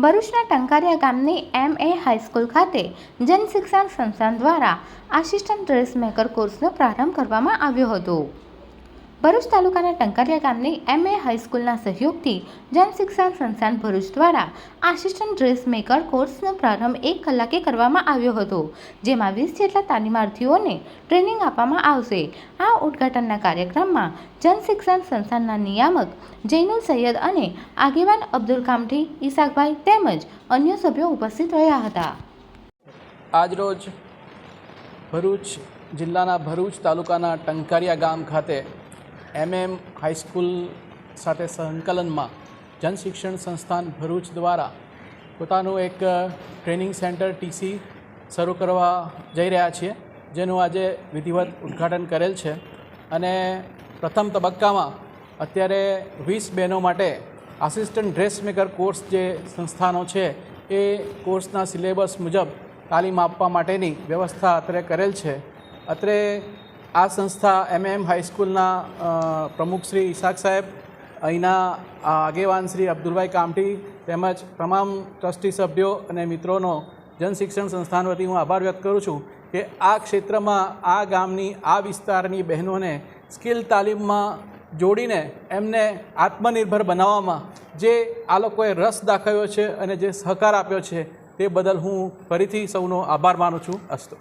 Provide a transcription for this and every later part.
ભરૂચના ટંકારિયા ગામની MA high school ખાતે જનશિક્ષણ સંસ્થાન દ્વારા આસિસ્ટન્ટ ડ્રેસમેકર કોર્સનો પ્રારંભ કરવામાં આવ્યો હતો। ભરૂચ તાલુકાના ટંકારિયા ગામની MA હાઈસ્કૂલના સહયોગથી જનશિક્ષણ સંસ્થાન ભરૂચ દ્વારા આસિસ્ટન્ટ ડ્રેસમેકર કોર્સનો પ્રારંભ 1 કલાકે કરવામાં આવ્યો હતો, જેમાં 20 જેટલા તાલીમાર્થીઓને ટ્રેનિંગ આપવામાં આવશે। આ ઉદ્ઘાટનના કાર્યક્રમમાં જનશિક્ષણ સંસ્થાનના નિયામક જૈનુલ સૈયદ અને આગેવાન અબ્દુલ કામઠી ઈસાકભાઈ તેમજ અન્ય સભ્યો ઉપસ્થિત રહ્યા હતા। આજરોજ ભરૂચ જિલ્લાના ભરૂચ તાલુકાના ટંકારિયા ગામ ખાતે MM હાઈસ્કૂલ સાથે સંકલનમાં જનશિક્ષણ સંસ્થાન ભરૂચ દ્વારા પોતાનું એક ટ્રેનિંગ સેન્ટર TC શરૂ કરવા જઈ રહ્યા છીએ, જેનું આજે વિધિવત ઉદ્ઘાટન કરેલ છે। અને પ્રથમ તબક્કામાં અત્યારે 20 બહેનો માટે આસિસ્ટન્ટ ડ્રેસમેકર કોર્સ જે સંસ્થાનો છે એ કોર્સના સિલેબસ મુજબ તાલીમ આપવા માટેની વ્યવસ્થા અત્રે કરેલ છે। અત્રે આ સંસ્થા MM હાઈસ્કૂલના પ્રમુખ શ્રી ઈસાક સાહેબ, અહીંના આગેવાન શ્રી અબ્દુલભાઈ કામઠી તેમજ તમામ ટ્રસ્ટી સભ્યો અને મિત્રોનો જનશિક્ષણ સંસ્થાન વતી હું આભાર વ્યક્ત કરું છું કે આ ક્ષેત્રમાં આ ગામની આ વિસ્તારની બહેનોને સ્કિલ તાલીમમાં જોડીને એમને આત્મનિર્ભર બનાવવામાં જે આ લોકોએ રસ દાખવ્યો છે અને જે સહકાર આપ્યો છે તે બદલ હું ફરીથી સૌનો આભાર માનું છું। અસ્તુ।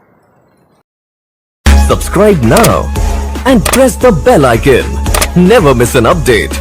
Subscribe now and press the bell icon. Never miss an update.